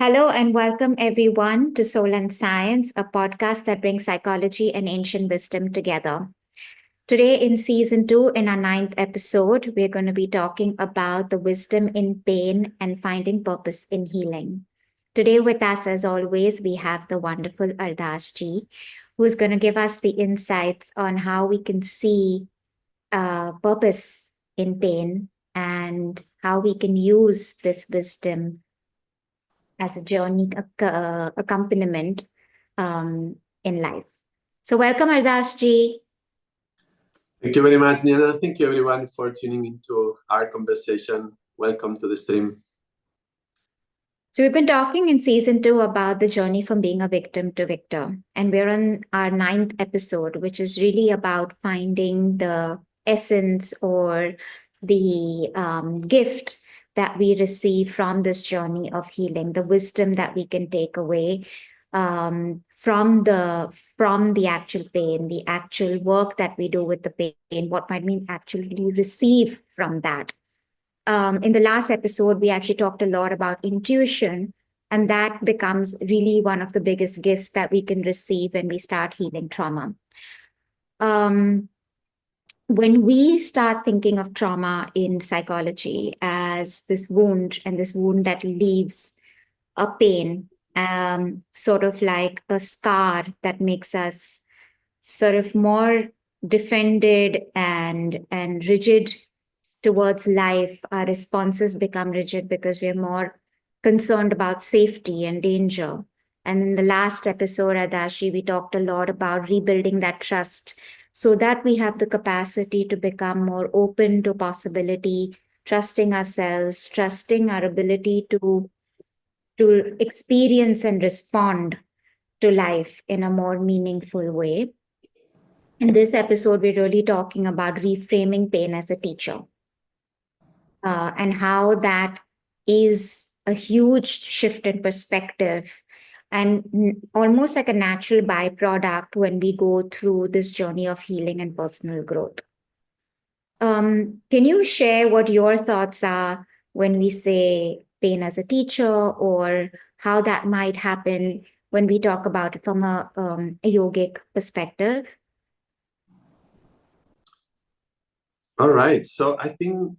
Hello and welcome everyone to Soul and Science, a podcast that brings psychology and ancient wisdom together. Today, in season two, in our ninth episode, we're going to be talking about the wisdom in pain and finding purpose in healing. Today, with us, as always, we have the wonderful Ardaas ji, who's going to give us the insights on how we can see purpose in pain and how we can use this wisdom as a journey accompaniment in life. So, welcome, Ardaas ji. Thank you very much, Nyana. Thank you, everyone, for tuning into our conversation. Welcome to the stream. So, we've been talking in season two about the journey from being a victim to victor. And we're on our ninth episode, which is really about finding the essence or the gift that we receive from this journey of healing, the wisdom that we can take away from the actual pain, the actual work that we do with the pain, what might mean actually receive from that. In the last episode, we actually talked a lot about intuition, and that becomes really one of the biggest gifts that we can receive when we start healing trauma. Um, when we start thinking of trauma in psychology as this wound and this wound that leaves a pain, sort of like a scar that makes us sort of more defended and rigid towards life, our responses become rigid because we're more concerned about safety and danger. And in the last episode, Adashi, we talked a lot about rebuilding that trust so that we have the capacity to become more open to possibility, trusting ourselves, trusting our ability to experience and respond to life in a more meaningful way. In this episode, we're really talking about reframing pain as a teacher. And how that is a huge shift in perspective and almost like a natural byproduct when we go through this journey of healing and personal growth. Can you share what your thoughts are when we say pain as a teacher, or how that might happen when we talk about it from a yogic perspective? All right. So I think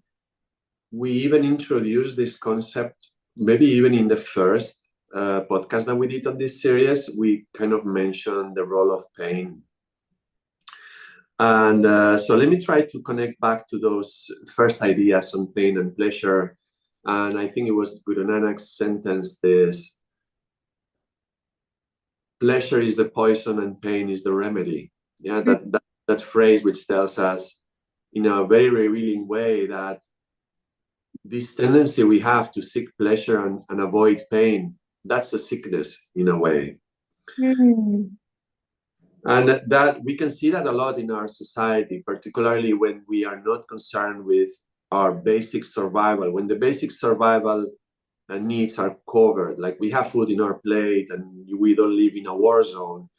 we even introduced this concept, maybe even in the first podcast that we did on this series. We kind of mentioned the role of pain. And so let me try to connect back to those first ideas on pain and pleasure. And I think it was Guru Nanak's sentence, this: pleasure is the poison and pain is the remedy. Yeah, that phrase, which tells us in a very revealing way that this tendency we have to seek pleasure and avoid pain, that's a sickness in a way. Mm. And that we can see that a lot in our society, particularly when we are not concerned with our basic survival, when the basic survival needs are covered, like we have food in our plate and we don't live in a war zone.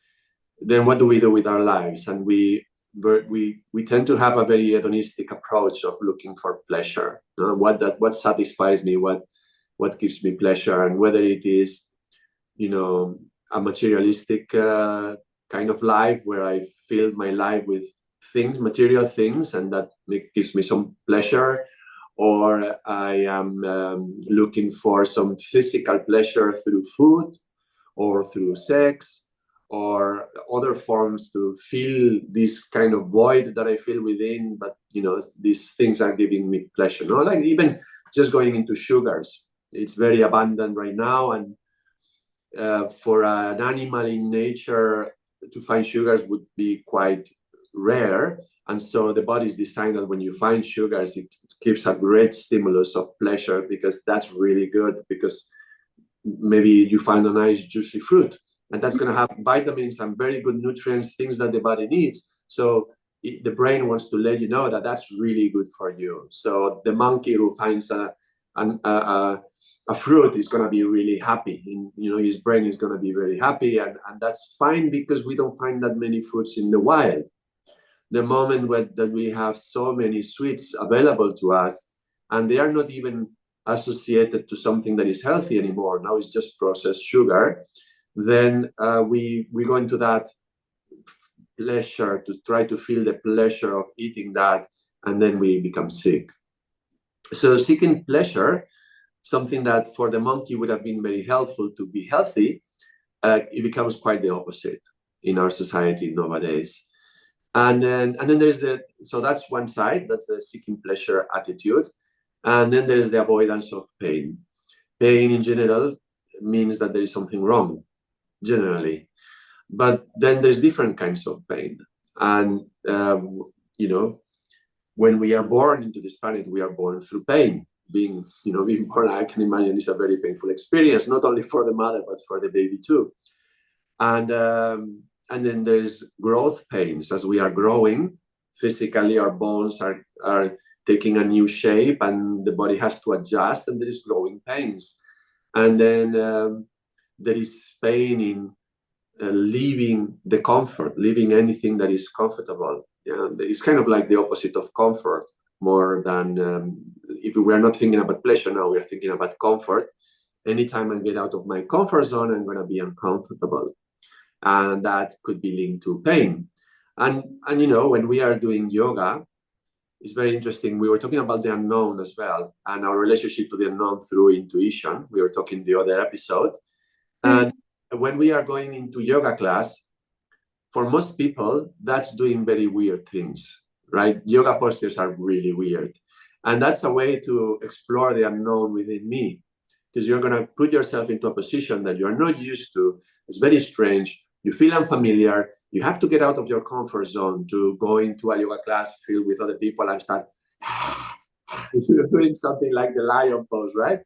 Then what do we do with our lives? And we tend to have a very hedonistic approach of looking for pleasure. What satisfies me, what gives me pleasure, and whether it is, a materialistic kind of life where I fill my life with things, material things, and that gives me some pleasure, or I am looking for some physical pleasure through food or through sex or other forms to fill this kind of void that I feel within. But these things are giving me pleasure. No, like even just going into sugars, it's very abundant right now, and for an animal in nature to find sugars would be quite rare. And so the body is designed that when you find sugars, it gives a great stimulus of pleasure, because that's really good, because maybe you find a nice juicy fruit, and that's going to have vitamins and very good nutrients, things that the body needs. So the brain wants to let you know that that's really good for you. So the monkey who finds a fruit is going to be really happy. His brain is going to be very happy, and that's fine, because we don't find that many fruits in the wild. The moment that we have so many sweets available to us, and they are not even associated to something that is healthy anymore. Now it's just processed sugar. Then we go into that pleasure to try to feel the pleasure of eating that, and then we become sick. So seeking pleasure, something that for the monkey would have been very helpful to be healthy, it becomes quite the opposite in our society nowadays. And then there's so that's one side, that's the seeking pleasure attitude. And then there's the avoidance of pain. Pain in general means that there is something wrong, generally. But then there's different kinds of pain. And, when we are born into this planet, we are born through pain. Being born, I can imagine, is a very painful experience, not only for the mother, but for the baby too. And then there's growth pains. As we are growing, physically, our bones are taking a new shape and the body has to adjust, and there is growing pains. And then there is pain in leaving the comfort, leaving anything that is comfortable. Yeah, it's kind of like the opposite of comfort, more than if we are not thinking about pleasure now, we are thinking about comfort. Anytime I get out of my comfort zone, I'm going to be uncomfortable. And that could be linked to pain. And when we are doing yoga, it's very interesting. We were talking about the unknown as well, and our relationship to the unknown through intuition. We were talking the other episode. And when we are going into yoga class, for most people, that's doing very weird things, right? Yoga postures are really weird. And that's a way to explore the unknown within me, because you're going to put yourself into a position that you're not used to. It's very strange. You feel unfamiliar. You have to get out of your comfort zone to go into a yoga class filled with other people and start you're doing something like the lion pose, right?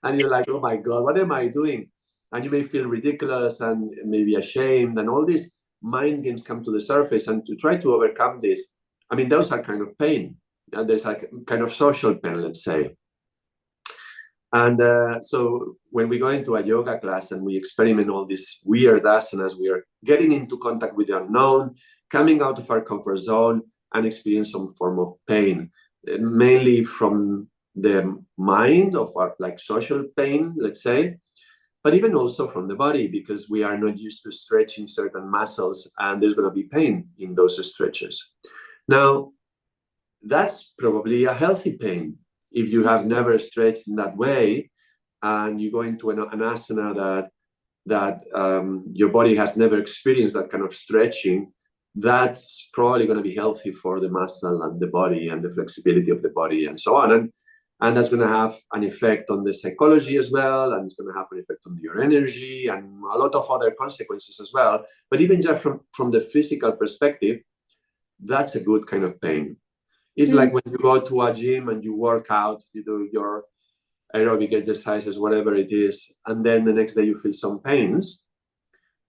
And you're like, oh my God, what am I doing? And you may feel ridiculous and maybe ashamed, and all these mind games come to the surface. And to try to overcome this, I mean, those are kind of pain. And there's like kind of social pain, let's say. And so when we go into a yoga class and we experiment all these weird asanas, we are getting into contact with the unknown, coming out of our comfort zone and experience some form of pain, mainly from the mind of our like social pain, let's say, but even also from the body, because we are not used to stretching certain muscles and there's going to be pain in those stretches. Now, that's probably a healthy pain. If you have never stretched in that way and you go into an asana that your body has never experienced that kind of stretching, that's probably going to be healthy for the muscle and the body and the flexibility of the body and so on. And that's going to have an effect on the psychology as well, and it's going to have an effect on your energy and a lot of other consequences as well. But even just from the physical perspective, that's a good kind of pain. It's like when you go to a gym and you work out, you do your aerobic exercises, whatever it is, and then the next day you feel some pains.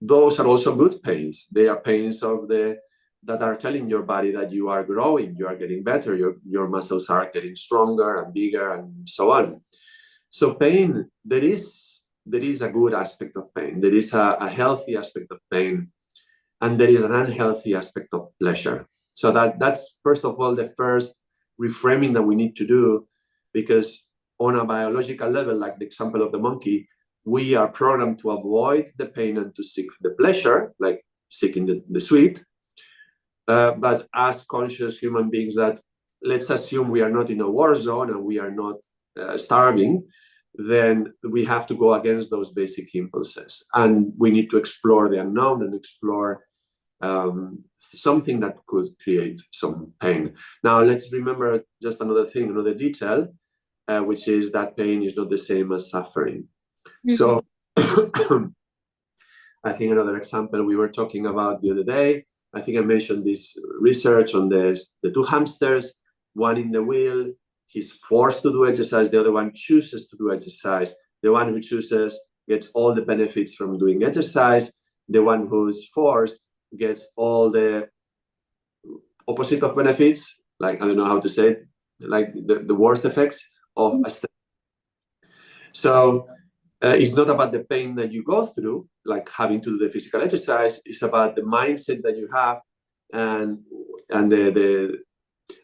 Those are also good pains. They are pains that are telling your body that you are growing, you are getting better, your muscles are getting stronger and bigger and so on. So pain, there is a good aspect of pain. There is a healthy aspect of pain, and there is an unhealthy aspect of pleasure. So that's first of all the first reframing that we need to do, because on a biological level, like the example of the monkey, we are programmed to avoid the pain and to seek the pleasure, like seeking the sweet. But as conscious human beings, that let's assume we are not in a war zone and we are not starving, then we have to go against those basic impulses, and we need to explore the unknown and explore something that could create some pain. Now, let's remember just another thing, another detail, which is that pain is not the same as suffering. So I think another example we were talking about the other day, I think I mentioned this research on the two hamsters, one in the wheel, he's forced to do exercise, the other one chooses to do exercise. The one who chooses gets all the benefits from doing exercise. The one who's forced gets all the opposite of benefits, like, I don't know how to say it, like the worst effects of a step. So it's not about the pain that you go through, like having to do the physical exercise. It's about the mindset that you have and the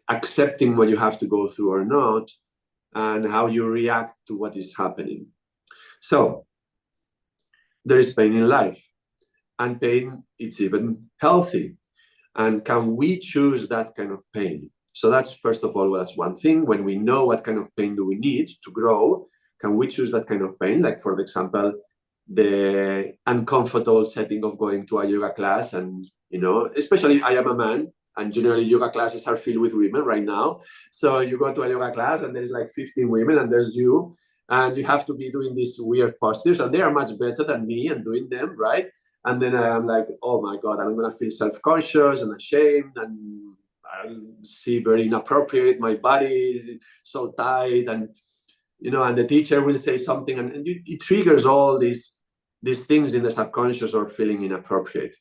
accepting what you have to go through or not, and how you react to what is happening. So there is pain in life, and pain is even healthy. And can we choose that kind of pain? So that's, first of all, that's one thing. When we know what kind of pain do we need to grow, can we choose that kind of pain? Like, for example, the uncomfortable setting of going to a yoga class. And, especially I am a man, and generally yoga classes are filled with women right now. So you go to a yoga class and there's like 15 women and there's you, and you have to be doing these weird postures, and they are much better than me and doing them, right? And then I'm like, oh my God, I'm going to feel self-conscious and ashamed, and I'll see very inappropriate. My body is so tight, and, and the teacher will say something, and it triggers all these things in the subconscious, or feeling inappropriate.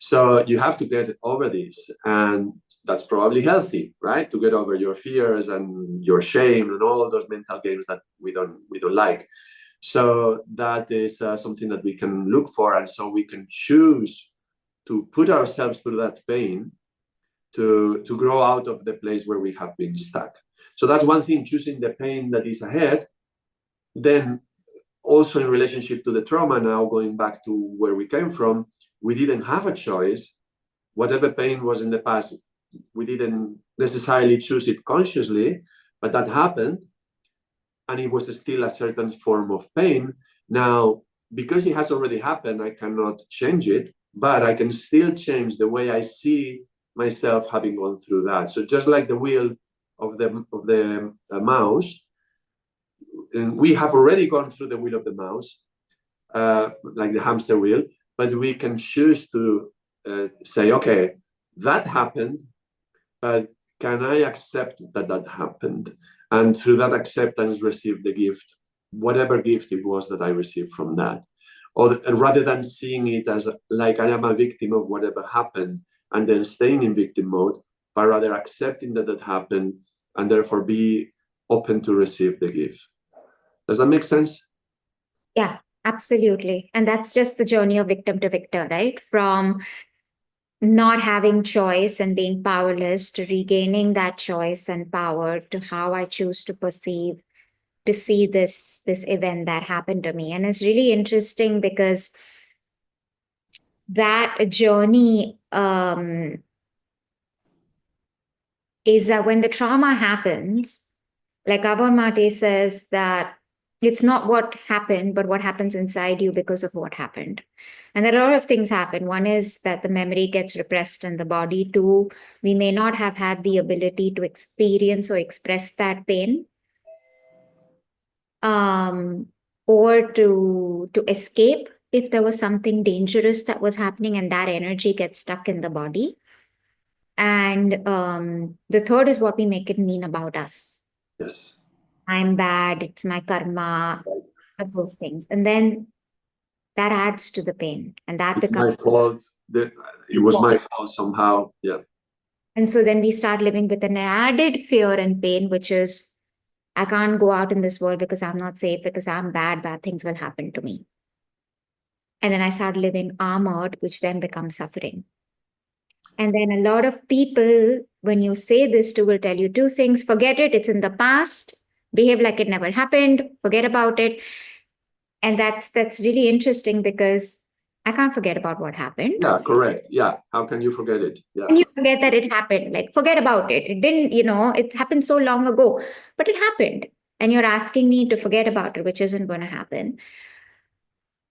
So you have to get over this, and that's probably healthy, right? To get over your fears and your shame and all those mental games that we don't like. So that is something that we can look for, and so we can choose to put ourselves through that pain to grow out of the place where we have been stuck. So that's one thing, choosing the pain that is ahead. Then also in relationship to the trauma, now going back to where we came from, we didn't have a choice. Whatever pain was in the past, we didn't necessarily choose it consciously, but that happened, and it was still a certain form of pain. Now, because it has already happened, I cannot change it, but I can still change the way I see myself having gone through that. So just like the wheel of the mouse, and we have already gone through the wheel of the mouse, like the hamster wheel, but we can choose to say, okay, that happened, but can I accept that happened? And through that acceptance, receive the gift, whatever gift it was that I received from that. Or rather than seeing it as like I am a victim of whatever happened and then staying in victim mode, but rather accepting that happened, and therefore be open to receive the gift. Does that make sense? Yeah, absolutely. And that's just the journey of victim to victor, right? From not having choice and being powerless to regaining that choice and power, to how I choose to perceive, to see this event that happened to me. And it's really interesting because that journey is that when the trauma happens, like Gabor Mate says, that it's not what happened, but what happens inside you because of what happened. And there are a lot of things happen. One is that the memory gets repressed in the body. Two, we may not have had the ability to experience or express that pain, or to escape if there was something dangerous that was happening, and that energy gets stuck in the body. And the third is what we make it mean about us. Yes. I'm bad, it's my karma, of those things. And then that adds to the pain, and that It's becomes my fault. It was my fault somehow. Yeah. And so then we start living with an added fear and pain, which is, I can't go out in this world because I'm not safe, because I'm bad things will happen to me. And then I start living armored, which then becomes suffering. And then a lot of people, when you say this to, will tell you two things: forget it, it's in the past, behave like it never happened, forget about it. And that's really interesting, because I can't forget about what happened. Yeah, correct. Yeah. How can you forget it? Yeah. And you forget that it happened. Like, forget about it. It didn't, it happened so long ago, but it happened. And you're asking me to forget about it, which isn't going to happen.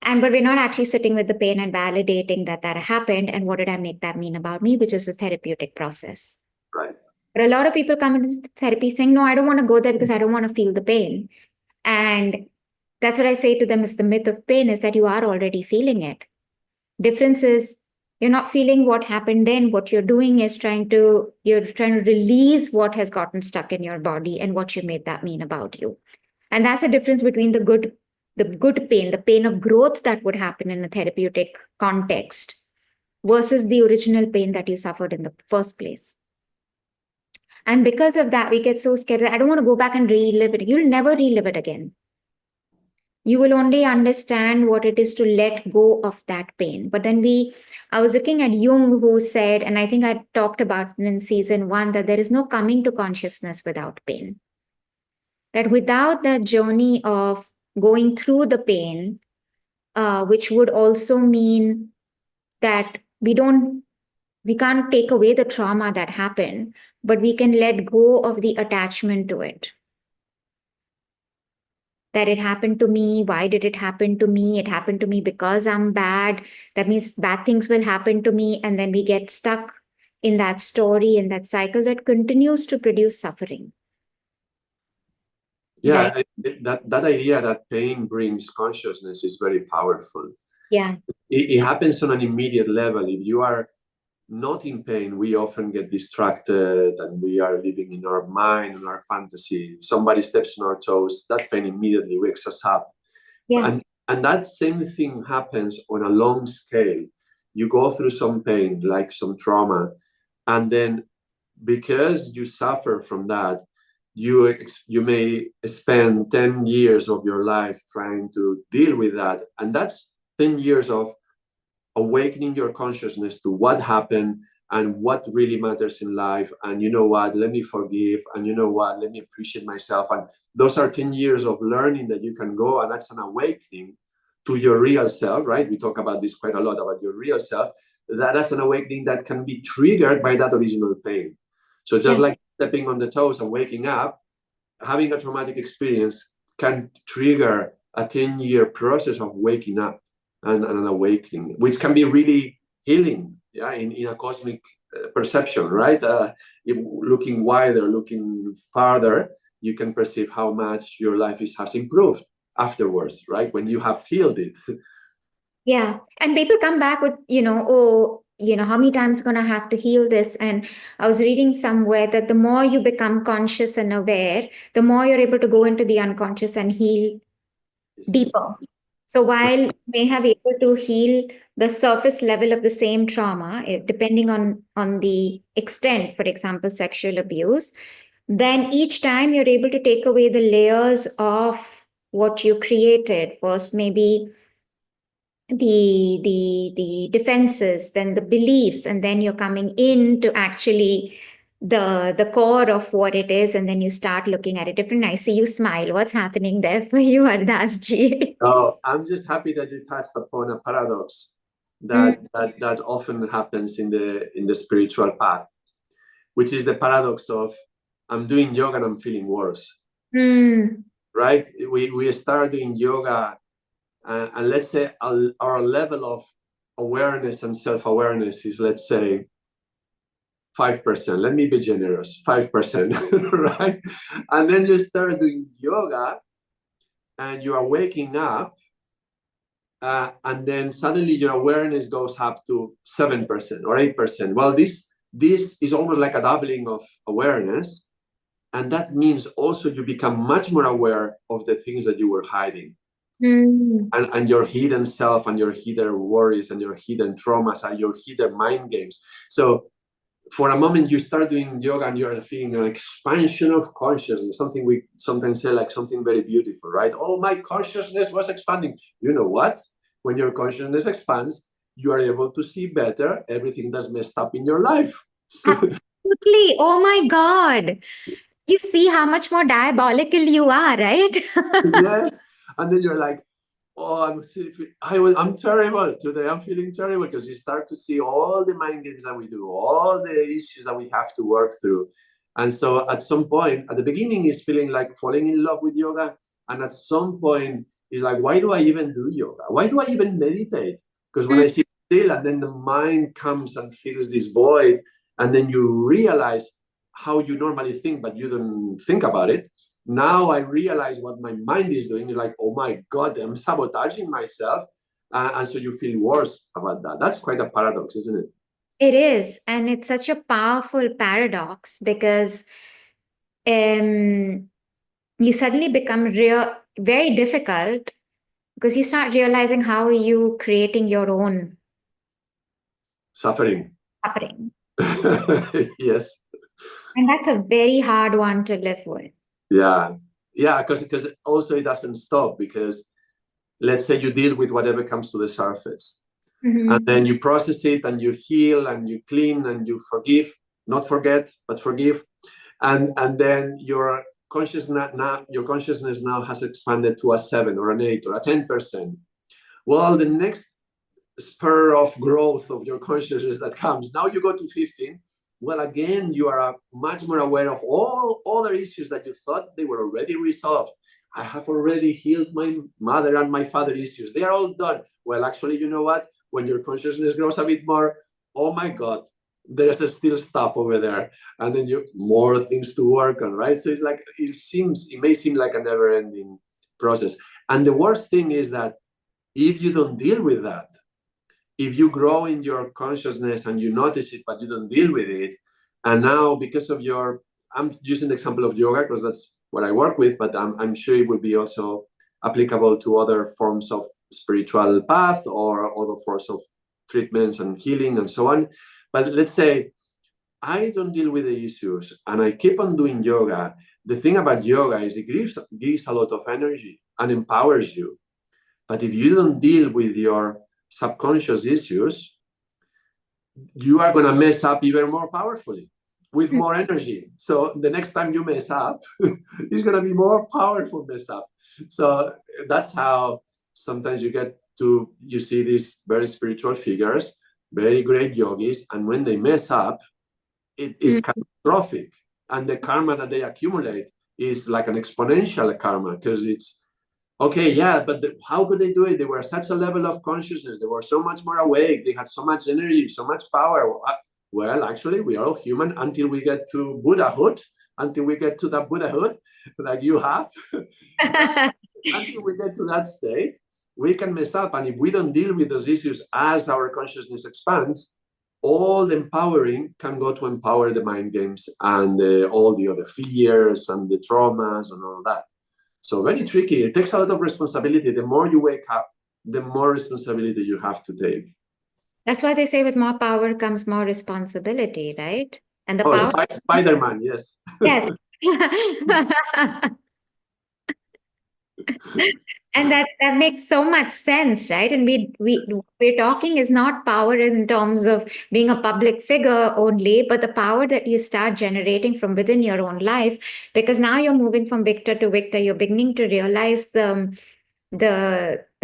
But we're not actually sitting with the pain and validating that happened. And what did I make that mean about me, which is a therapeutic process. Right. But a lot of people come into therapy saying, no, I don't want to go there because I don't want to feel the pain. And that's what I say to them, is the myth of pain is that you are already feeling it. Difference is, you're not feeling what happened then. What you're doing is you're trying to release what has gotten stuck in your body and what you made that mean about you. And that's the difference between the good pain, the pain of growth that would happen in a therapeutic context, versus the original pain that you suffered in the first place. And because of that, we get so scared that I don't want to go back and relive it. You'll never relive it again. You will only understand what it is to let go of that pain. But then I was looking at Jung, who said, and I think I talked about in season 1, that there is no coming to consciousness without pain. That without that journey of going through the pain, which would also mean that we can't take away the trauma that happened, but we can let go of the attachment to it. That it happened to me. Why did it happen to me? It happened to me because I'm bad. That means bad things will happen to me. And then we get stuck in that story, in that cycle that continues to produce suffering. Right? Yeah, that idea that pain brings consciousness is very powerful. Yeah. It happens on an immediate level. If you are not in pain, we often get distracted and we are living in our mind and our fantasy. Somebody steps on our toes, that pain immediately wakes us up. Yeah. And that same thing happens on a long scale. You go through some pain, like some trauma, and then because you suffer from that, you may spend 10 years of your life trying to deal with that. And that's 10 years of awakening your consciousness to what happened and what really matters in life. And you know what, let me forgive. And you know what, let me appreciate myself. And those are 10 years of learning that you can go, and that's an awakening to your real self, right? We talk about this quite a lot, about your real self. That's an awakening that can be triggered by that original pain. So just like stepping on the toes and waking up, having a traumatic experience can trigger a 10-year process of waking up and an awakening, which can be really healing, yeah, in a cosmic perception, right? Looking wider, looking farther, you can perceive how much your life has improved afterwards, right? When you have healed it. Yeah. And people come back with, oh, how many times gonna have to heal this? And I was reading somewhere that the more you become conscious and aware, the more you're able to go into the unconscious and heal deeper. So while you may have able to heal the surface level of the same trauma, depending on the extent, for example, sexual abuse, then each time you're able to take away the layers of what you created. First, maybe the defenses, then the beliefs, and then you're coming into actually the core of what it is, and then you start looking at it different. I see you smile. What's happening there for you, Ardaas ji? Oh, I'm just happy that you touched upon a paradox Mm, that often happens in the spiritual path, which is the paradox of I'm doing yoga and I'm feeling worse. mm, Right? We start doing yoga, and let's say our level of awareness and self-awareness is, let's say, 5%. Let me be generous, 5%, right? And then you start doing yoga and you are waking up, and then suddenly your awareness goes up to 7% or 8%. Well, this is almost like a doubling of awareness. And that means also you become much more aware of the things that you were hiding. mm. And your hidden self and your hidden worries and your hidden traumas and your hidden mind games. So for a moment you start doing yoga and you're feeling an expansion of consciousness, something we sometimes say like something very beautiful, right? Oh, my consciousness was expanding. You know what? When your consciousness expands, you are able to see better everything that's messed up in your life. Absolutely. Oh my God. You see how much more diabolical you are, right? Yes. And then you're like, oh, I'm terrible today. I'm feeling terrible, because you start to see all the mind games that we do, all the issues that we have to work through. And so at some point, at the beginning, it's feeling like falling in love with yoga. And at some point, it's like, why do I even do yoga? Why do I even meditate? Because when I sit still and then the mind comes and fills this void, and then you realize how you normally think, but you don't think about it. Now I realize what my mind is doing. It's like, oh my God, I'm sabotaging myself. And so you feel worse about that. That's quite a paradox, isn't it? It is. And it's such a powerful paradox because um, you suddenly become very difficult because you start realizing how are you creating your own Suffering. suffering. Yes. And that's a very hard one to live with. Yeah. Yeah. Because also it doesn't stop, because let's say you deal with whatever comes to the surface. Mm-hmm. And then you process it and you heal and you clean and you forgive, not forget, but forgive. And then you're your consciousness now has expanded to a 7 or an 8 or a 10%. Well, the next spur of growth of your consciousness that comes, now you go to 15. Well, again, you are much more aware of all other issues that you thought they were already resolved. I have already healed my mother and my father issues. They are all done. Well, actually, you know what? When your consciousness grows a bit more, oh my God, there's still stuff over there. And then you more things to work on, right? So it's like, it may seem like a never-ending process. And the worst thing is that if you don't deal with that, if you grow in your consciousness and you notice it, but you don't deal with it, and now because of I'm using the example of yoga because that's what I work with, but I'm sure it will be also applicable to other forms of spiritual path or other forms of treatments and healing and so on. But let's say I don't deal with the issues and I keep on doing yoga. The thing about yoga is it gives a lot of energy and empowers you. But if you don't deal with your subconscious issues, you are going to mess up even more powerfully with more energy. So the next time you mess up, it's going to be more powerful mess up. So that's how sometimes you see these very spiritual figures, very great yogis, and when they mess up, it is catastrophic. And the karma that they accumulate is like an exponential karma because it's, okay, yeah, but how could they do it? They were at such a level of consciousness. They were so much more awake. They had so much energy, so much power. Well, actually, we are all human until we get to Buddhahood, until we get to that Buddhahood that you have. Until we get to that state, we can mess up. And if we don't deal with those issues as our consciousness expands, all the empowering can go to empower the mind games and all the other fears and the traumas and all that. So very tricky. It takes a lot of responsibility. The more you wake up, the more responsibility you have to take. That's why they say with more power comes more responsibility, right? And the power. Spider-Man, yes. Yes. And that makes so much sense, right? And we're talking is not power in terms of being a public figure only, but the power that you start generating from within your own life, because now you're moving from victor to victor. You're beginning to realize the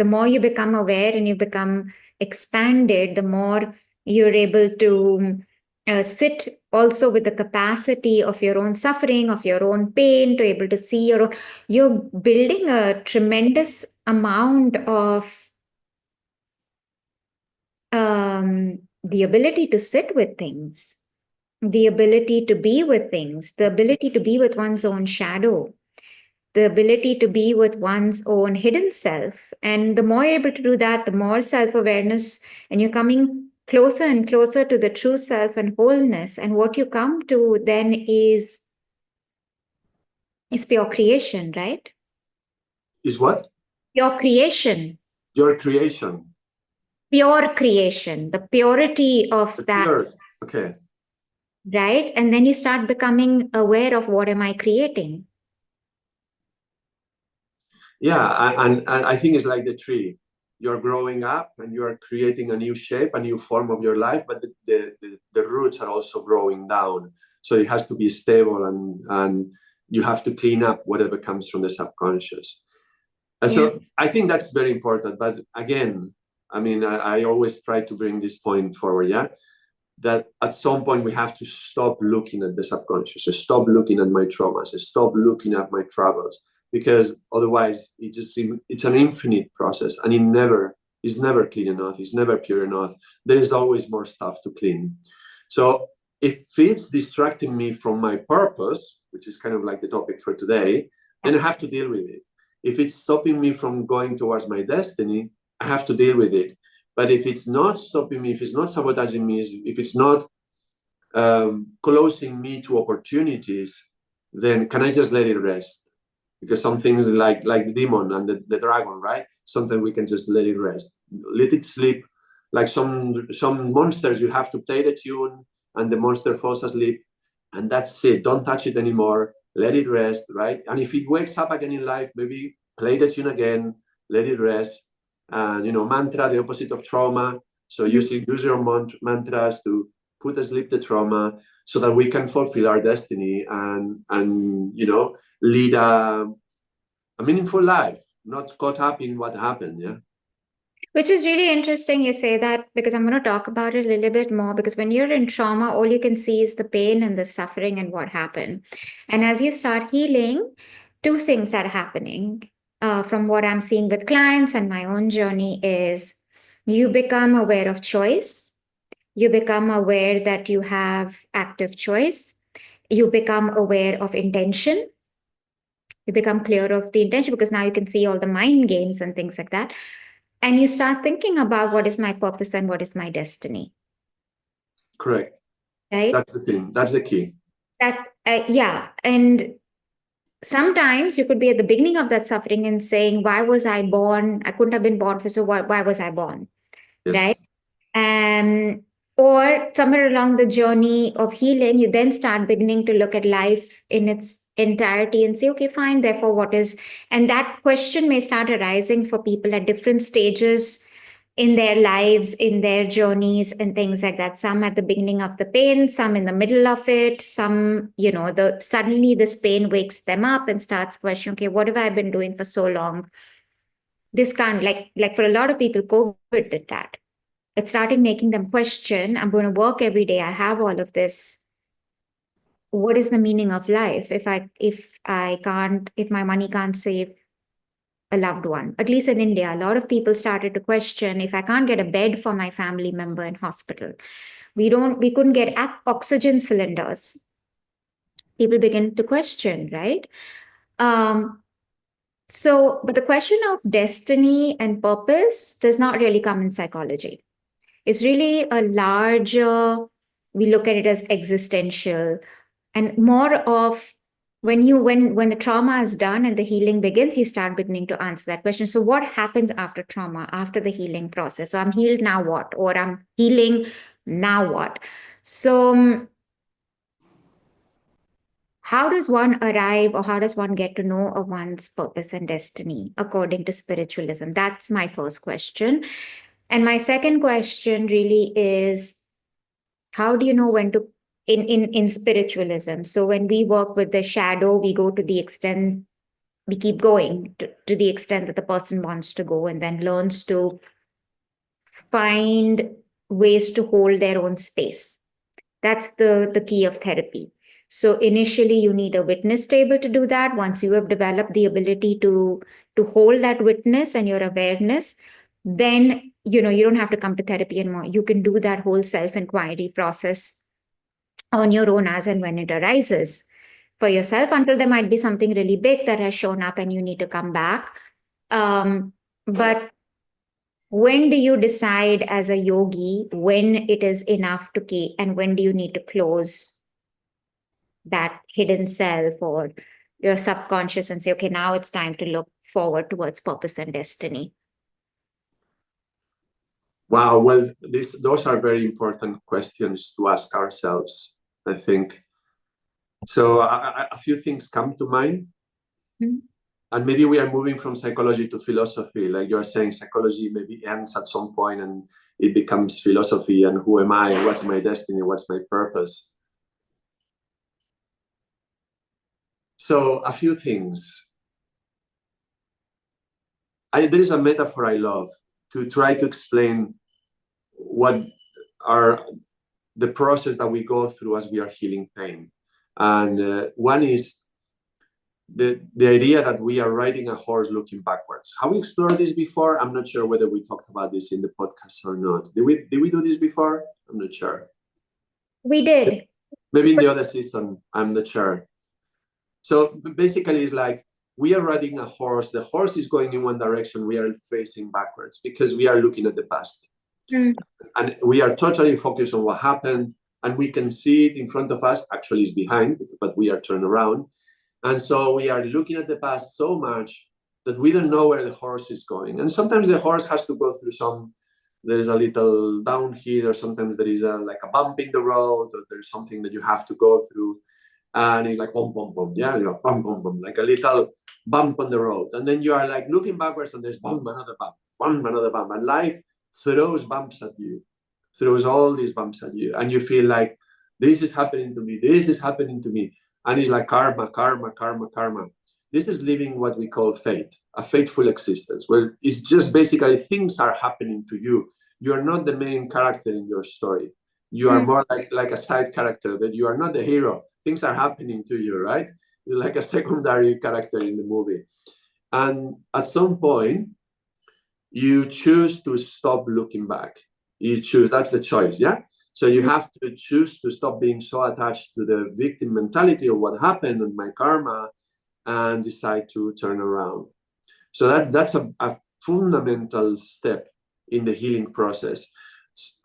more you become aware and you become expanded, the more you're able to sit also with the capacity of your own suffering, of your own pain, to able to see you're building a tremendous amount of the ability to sit with things, the ability to be with things, the ability to be with one's own shadow, the ability to be with one's own hidden self. And the more you're able to do that, the more self-awareness, and you're coming closer and closer to the true self and wholeness. And what you come to then is pure creation, right? Is what? Pure creation. Your creation. Pure creation, the purity of that. Pure. Okay. Right? And then you start becoming aware of what am I creating? Yeah, and I think it's like the tree. You're growing up and you are creating a new shape, a new form of your life, but the roots are also growing down. So it has to be stable and you have to clean up whatever comes from the subconscious. And so I think that's very important. But again, I mean, I always try to bring this point forward, yeah? That at some point we have to stop looking at the subconscious, stop looking at my traumas, stop looking at my troubles, because otherwise it's an infinite process and it's never clean enough, it's never pure enough. There is always more stuff to clean. So if it's distracting me from my purpose, which is kind of like the topic for today, then I have to deal with it. If it's stopping me from going towards my destiny, I have to deal with it. But if it's not stopping me, if it's not sabotaging me, if it's not closing me to opportunities, then can I just let it rest? Because some things like the demon and the dragon, right? Sometimes we can just let it rest, let it sleep. Like some monsters, you have to play the tune and the monster falls asleep and that's it. Don't touch it anymore. Let it rest, right? And if it wakes up again in life, maybe play the tune again, let it rest. And mantra, the opposite of trauma. So use your mantras to put asleep the trauma, so that we can fulfill our destiny and lead a meaningful life, not caught up in what happened. Yeah. Which is really interesting you say that, because I'm going to talk about it a little bit more. Because when you're in trauma, all you can see is the pain and the suffering and what happened. And as you start healing, two things are happening. From what I'm seeing with clients and my own journey is you become aware of choice. You become aware that you have active choice. You become aware of intention. You become clear of the intention, because now you can see all the mind games and things like that. And you start thinking about what is my purpose and what is my destiny. Correct. Right? That's the thing. That's the key. Yeah. And sometimes you could be at the beginning of that suffering and saying, why was I born? I couldn't have been born for, so why was I born? Yes. Right? And or somewhere along the journey of healing, you then start beginning to look at life in its entirety and say, okay, fine, therefore what is, and that question may start arising for people at different stages in their lives, in their journeys and things like that. Some at the beginning of the pain, some in the middle of it, some, the suddenly this pain wakes them up and starts questioning, okay, what have I been doing for so long? This can't, like for a lot of people, COVID did that. It started making them question, I'm going to work every day, I have all of this, what is the meaning of life if my money can't save a loved one? At least in India, a lot of people started to question, if I can't get a bed for my family member in hospital, we couldn't get oxygen cylinders, people begin to question, right? But the question of destiny and purpose does not really come in psychology. It's really a larger, we look at it as existential, and more of when the trauma is done and the healing begins, you start beginning to answer that question. So what happens after trauma, after the healing process? So I'm healed, now what? Or I'm healing, now what? So how does one arrive, or how does one get to know of one's purpose and destiny according to spiritualism? That's my first question. And my second question really is, how do you know when to, in spiritualism? So when we work with the shadow, we go to the extent, we keep going to the extent that the person wants to go, and then learns to find ways to hold their own space. That's the key of therapy. So initially you need a witness table to do that. Once you have developed the ability to hold that witness and your awareness, then you don't have to come to therapy anymore. You can do that whole self-inquiry process on your own as and when it arises for yourself, until there might be something really big that has shown up and you need to come back. But when do you decide as a yogi when it is enough to keep, and when do you need to close that hidden self or your subconscious and say, okay, now it's time to look forward towards purpose and destiny? Wow. Well, those are very important questions to ask ourselves, I think. So a few things come to mind. Mhm. And maybe we are moving from psychology to philosophy. Like you're saying, psychology maybe ends at some point and it becomes philosophy. And who am I? What's my destiny? What's my purpose? So a few things. There is a metaphor I love to try to explain what are the process that we go through as we are healing pain. And one is the idea that we are riding a horse looking backwards. Have we explored this before? I'm not sure whether we talked about this in the podcast or not. Did we do this before? I'm not sure. We did. Maybe in the other season, I'm not sure. So basically it's like we are riding a horse. The horse is going in one direction. We are facing backwards because we are looking at the past. Mm. And we are totally focused on what happened. And we can see it in front of us. Actually, it's behind, but we are turned around. And so we are looking at the past so much that we don't know where the horse is going. And sometimes the horse has to go through there's a little downhill, or sometimes there is like a bump in the road, or there's something that you have to go through. And it's like, boom, boom, boom. Yeah, you know, boom, boom, boom, like a little bump on the road. And then you are like looking backwards and there's bump, another bump, another bump. And life throws bumps at you. throws all these bumps at you, and you feel like this is happening to me, this is happening to me, and it's like karma, karma, karma, karma. This is living what we call fate, a fateful existence, where it's just basically things are happening to you. You are not the main character in your story. You are more like a side character, that you are not the hero. Things are happening to you, right? You're like a secondary character in the movie. And at some point, you choose to stop looking back. You choose, that's the choice, yeah? So you have to choose to stop being so attached to the victim mentality of what happened and my karma, and decide to turn around. So that's a fundamental step in the healing process.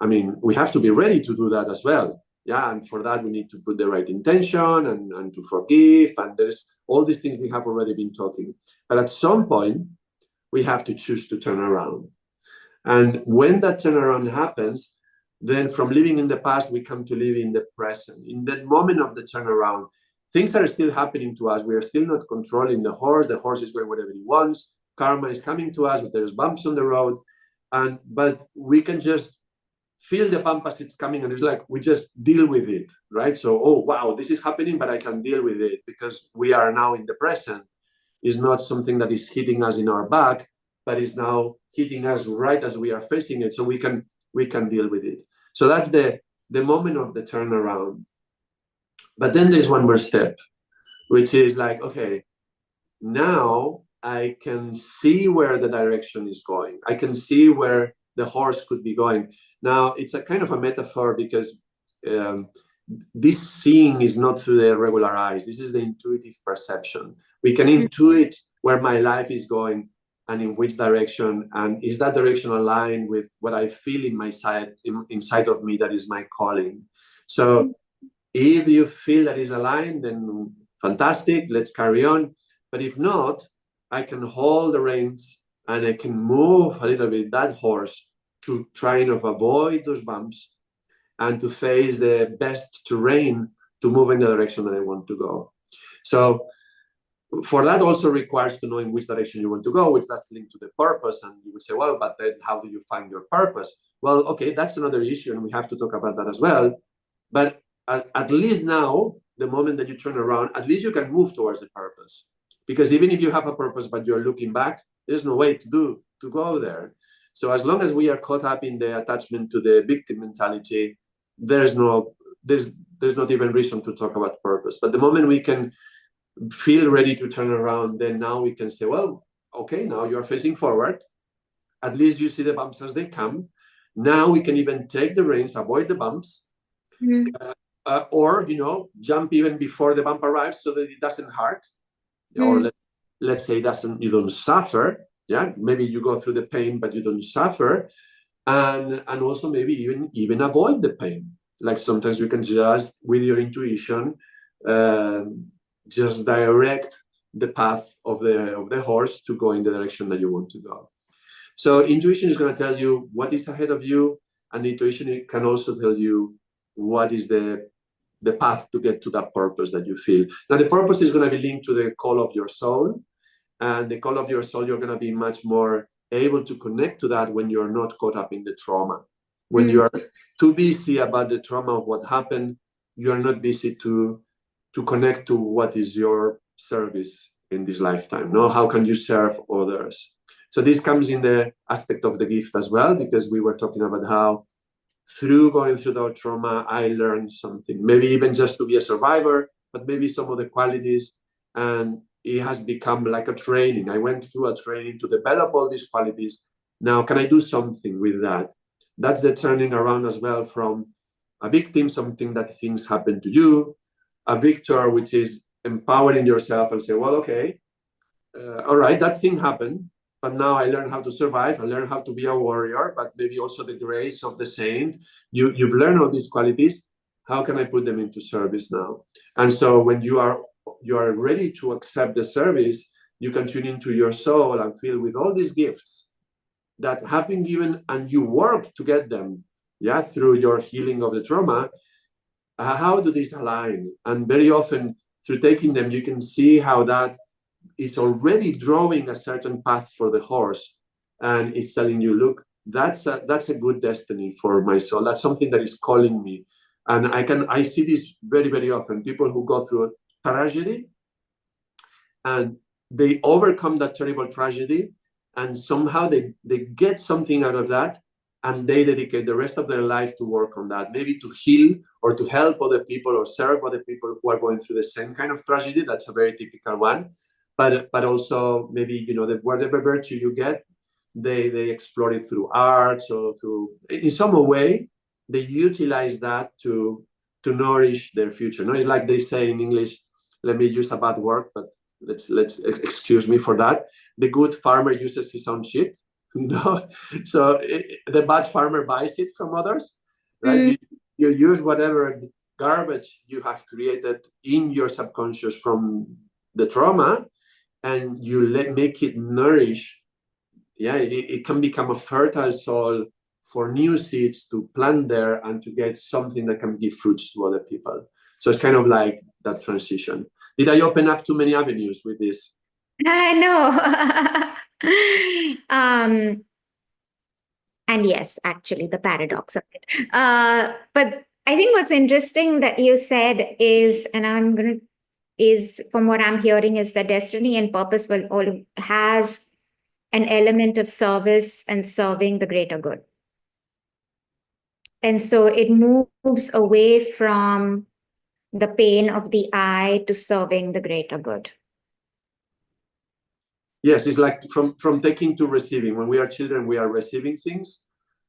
I mean, we have to be ready to do that as well. Yeah, and for that we need to put the right intention and to forgive, and there's all these things we have already been talking. But at some point, we have to choose to turn around. And when that turnaround happens, then from living in the past, we come to live in the present. In that moment of the turnaround, things are still happening to us. We are still not controlling the horse. The horse is going whatever he wants. Karma is coming to us, but there's bumps on the road. But we can just feel the bump as it's coming, and it's like we just deal with it, right? So, oh, wow, this is happening, but I can deal with it because we are now in the present. It's not something that is hitting us in our back, but is now hitting us right as we are facing it, so we can deal with it. So that's the moment of the turnaround. But then there's one more step, which is like, okay, now I can see where the direction is going. I can see where the horse could be going. Now, it's a kind of a metaphor because this seeing is not through the regular eyes. This is the intuitive perception. We can intuit where my life is going and in which direction, and is that direction aligned with what I feel in my side, inside of me, that is my calling. So if you feel that is aligned, then fantastic, let's carry on. But if not, I can hold the reins and I can move a little bit that horse to try and avoid those bumps and to face the best terrain to move in the direction that I want to go. So for that also requires to know in which direction you want to go, which that's linked to the purpose. And you would say, well, but then how do you find your purpose? Well, okay, that's another issue, and we have to talk about that as well. But at least now, the moment that you turn around, at least you can move towards the purpose. Because even if you have a purpose, but you're looking back, there's no way to go there. So as long as we are caught up in the attachment to the victim mentality, there's not even reason to talk about purpose. But the moment we can feel ready to turn around, then now we can say, well, okay, now you're facing forward. At least you see the bumps as they come. Now we can even take the reins, avoid the bumps, or jump even before the bump arrives so that it doesn't hurt, or let's say you don't suffer. Yeah, maybe you go through the pain, but you don't suffer, and also maybe even avoid the pain. Like sometimes you can just, with your intuition, just direct the path of the horse to go in the direction that you want to go. So intuition is going to tell you what is ahead of you, and intuition can also tell you what is the path to get to that purpose that you feel. Now, the purpose is going to be linked to the call of your soul, and the call of your soul, you're going to be much more able to connect to that when you're not caught up in the trauma. When you are too busy about the trauma of what happened, you're not busy to connect to what is your service in this lifetime. No, how can you serve others? So this comes in the aspect of the gift as well, because we were talking about how through going through that trauma, I learned something, maybe even just to be a survivor, but maybe some of the qualities, and it has become like a training. I went through a training to develop all these qualities. Now, can I do something with that? That's the turning around as well from a victim, something that things happen to you, a victor, which is empowering yourself and say, well, okay, all right, that thing happened, but now I learned how to survive. I learned how to be a warrior, but maybe also the grace of the saint. You've learned all these qualities. How can I put them into service now? And so when you are ready to accept the service, you can tune into your soul and feel with all these gifts that have been given, and you work to get them, through your healing of the trauma. How do these align? And very often, through taking them, you can see how that is already drawing a certain path for the horse, and it's telling you, look, that's a good destiny for my soul. That's something that is calling me. And I see this very, very often. People who go through a tragedy and they overcome that terrible tragedy, and somehow they get something out of that, and they dedicate the rest of their life to work on that, maybe to heal or to help other people or serve other people who are going through the same kind of tragedy. That's a very typical one. But also maybe, that whatever virtue you get, they explore it through art, or through, in some way they utilize that to nourish their future. No, it's like they say in English, let me use a bad word, but let's excuse me for that. The good farmer uses his own shit, so the bad farmer buys it from others, right? You use whatever garbage you have created in your subconscious from the trauma, and you make it nourish. Yeah, it can become a fertile soil for new seeds to plant there and to get something that can give fruits to other people. So it's kind of like that transition. Did I open up too many avenues with this? I know. And yes, actually, the paradox of it. But I think what's interesting that you said is, and is from what I'm hearing, is that destiny and purpose will all has an element of service and serving the greater good. And so it moves away from the pain of the I to serving the greater good. Yes, it's like from taking to receiving. When we are children, we are receiving things.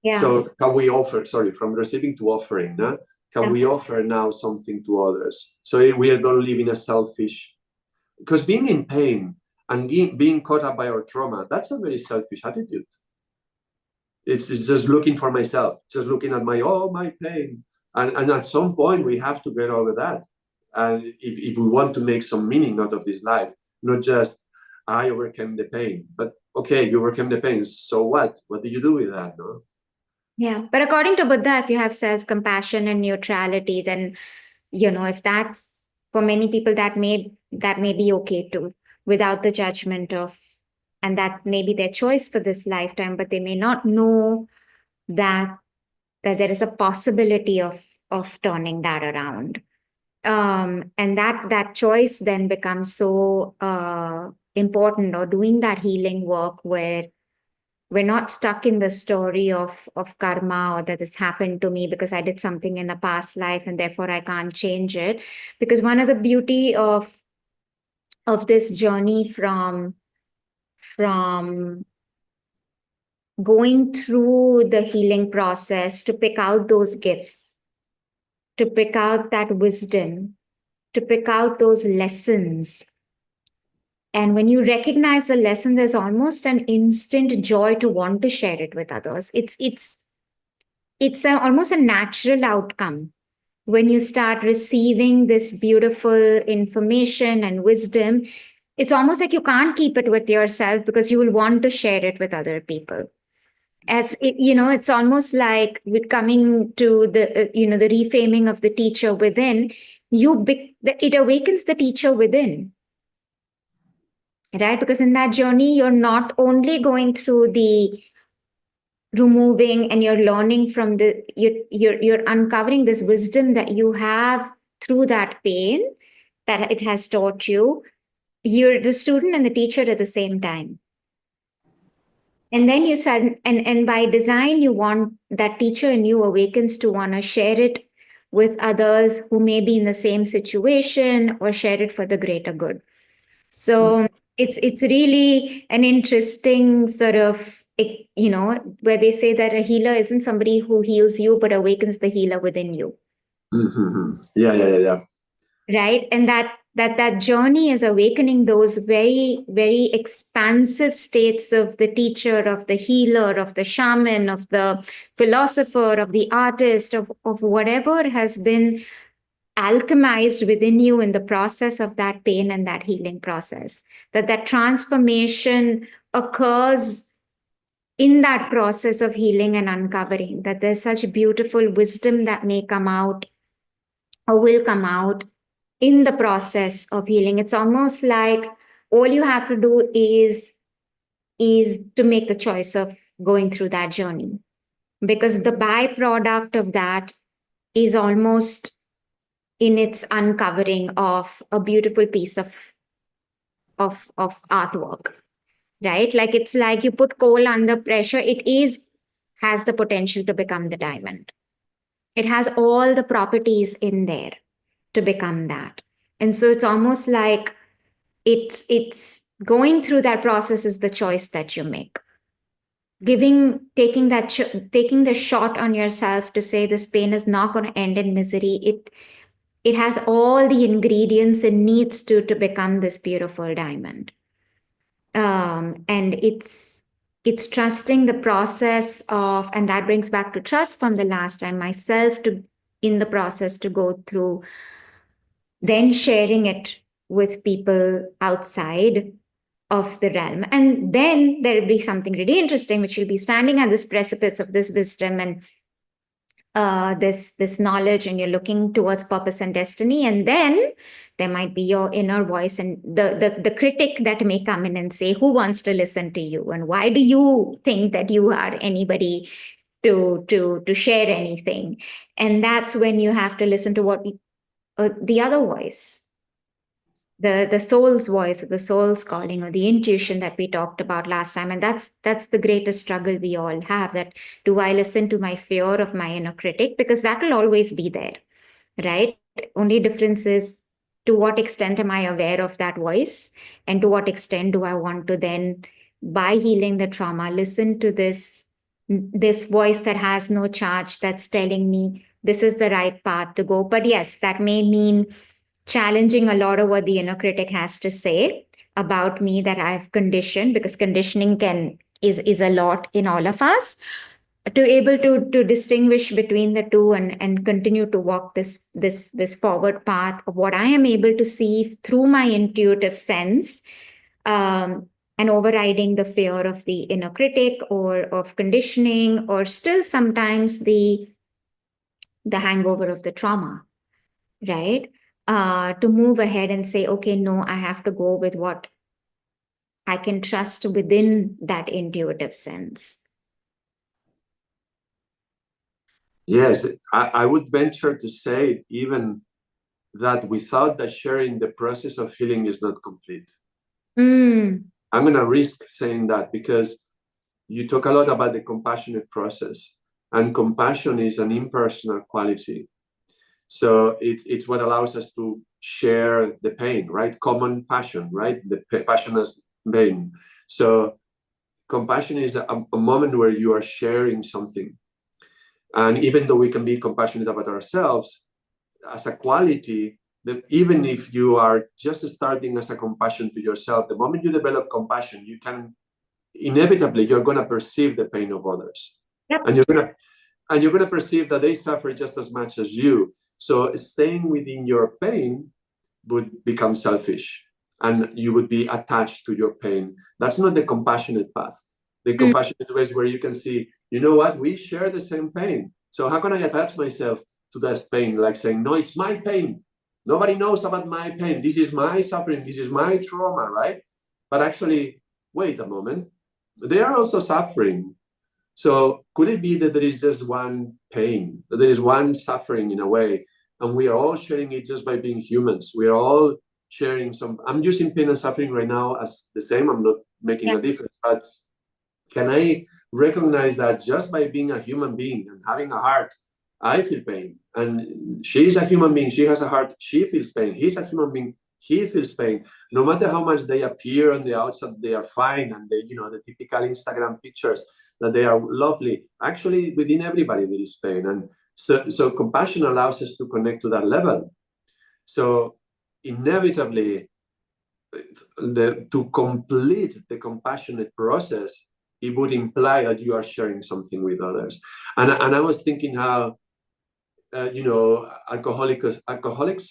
Yeah. So can we offer, from receiving to offering, no? Can we offer now something to others? So we don't live in a selfish, because being in pain and being caught up by our trauma, that's a very selfish attitude. It's just looking for myself, just looking at my pain. And at some point, we have to get over that. And if we want to make some meaning out of this life, not just, I overcame the pain, but okay, you overcame the pain. So what? What do you do with that? No? Yeah. But according to Buddha, if you have self-compassion and neutrality, then, if that's for many people, that may be okay too, without the judgment of, and that may be their choice for this lifetime, but they may not know that there is a possibility of turning that around. And that choice then becomes so important, or doing that healing work where we're not stuck in the story of karma, or that this happened to me because I did something in a past life and therefore I can't change it. Because one of the beauty of this journey from going through the healing process to pick out those gifts, to pick out that wisdom, to pick out those lessons. And when you recognize the lesson, there's almost an instant joy to want to share it with others. It's almost a natural outcome when you start receiving this beautiful information and wisdom. It's almost like you can't keep it with yourself because you will want to share it with other people. It's almost like with coming to the the reframing of the teacher within. It awakens the teacher within, right? Because in that journey, you're not only going through the removing, and you're learning from you're uncovering this wisdom that you have through that pain that it has taught you. You're the student and the teacher at the same time. And then you said, and by design, you want that teacher in you awakens to want to share it with others who may be in the same situation, or share it for the greater good. So it's really an interesting sort of, where they say that a healer isn't somebody who heals you, but awakens the healer within you. Mm-hmm. Yeah. Right. And that journey is awakening those very, very expansive states of the teacher, of the healer, of the shaman, of the philosopher, of the artist, of whatever has been alchemized within you in the process of that pain and that healing process. That transformation occurs in that process of healing and uncovering, that there's such beautiful wisdom that may come out or will come out in the process of healing. It's almost like all you have to do is to make the choice of going through that journey, because the byproduct of that is almost in its uncovering of a beautiful piece of artwork, right? Like it's like you put coal under pressure, it is has the potential to become the diamond. It has all the properties in there to become that. And so it's almost like it's going through that process is the choice that you make. Taking the shot on yourself to say this pain is not going to end in misery. It has all the ingredients it needs to become this beautiful diamond. And it's trusting the process of, and that brings back to trust from the last time, myself to in the process to go through, then sharing it with people outside of the realm. And then there'll be something really interesting, which will be standing at this precipice of this wisdom and this knowledge, and you're looking towards purpose and destiny. And then there might be your inner voice and the critic that may come in and say, who wants to listen to you, and why do you think that you are anybody to share anything? And that's when you have to listen to what the other voice, the soul's voice, or the soul's calling, or the intuition that we talked about last time. And that's the greatest struggle we all have, that do I listen to my fear of my inner critic? Because that will always be there, right? Only difference is to what extent am I aware of that voice, and to what extent do I want to then, by healing the trauma, listen to this voice that has no charge, that's telling me this is the right path to go. But yes, that may mean challenging a lot of what the inner critic has to say about me that I've conditioned, because conditioning is a lot in all of us, to able to distinguish between the two, and continue to walk this forward path of what I am able to see through my intuitive sense, and overriding the fear of the inner critic or of conditioning, or still sometimes the hangover of the trauma, right? To move ahead and say, okay, no, I have to go with what I can trust within that intuitive sense. Yes, I would venture to say even that without the sharing, the process of healing is not complete. Mm. I'm going to risk saying that because you talk a lot about the compassionate process, and compassion is an impersonal quality. So it's what allows us to share the pain, right? Common passion, right? The passion as pain. So compassion is a moment where you are sharing something. And even though we can be compassionate about ourselves, as a quality, that even if you are just starting as a compassion to yourself, the moment you develop compassion, you can inevitably, you're going to perceive the pain of others. Yep. And you're going to perceive that they suffer just as much as you. So staying within your pain would become selfish, and you would be attached to your pain. That's not the compassionate path. The compassionate way is where you can see, you know what, we share the same pain. So how can I attach myself to that pain? Like saying, no, it's my pain. Nobody knows about my pain. This is my suffering. This is my trauma, right? But actually, wait a moment. They are also suffering. So could it be that there is just one pain, that there is one suffering in a way, and we are all sharing it just by being humans? We are all sharing some. I'm using pain and suffering right now as the same. I'm not making a difference, but can I recognize that just by being a human being and having a heart, I feel pain, and she's a human being. She has a heart. She feels pain. He's a human being. He feels pain. No matter how much they appear on the outside, they are fine, and they, the typical Instagram pictures that they are lovely. Actually, within everybody there is pain, and so compassion allows us to connect to that level. So inevitably, to complete the compassionate process, it would imply that you are sharing something with others. And I was thinking how, alcoholics,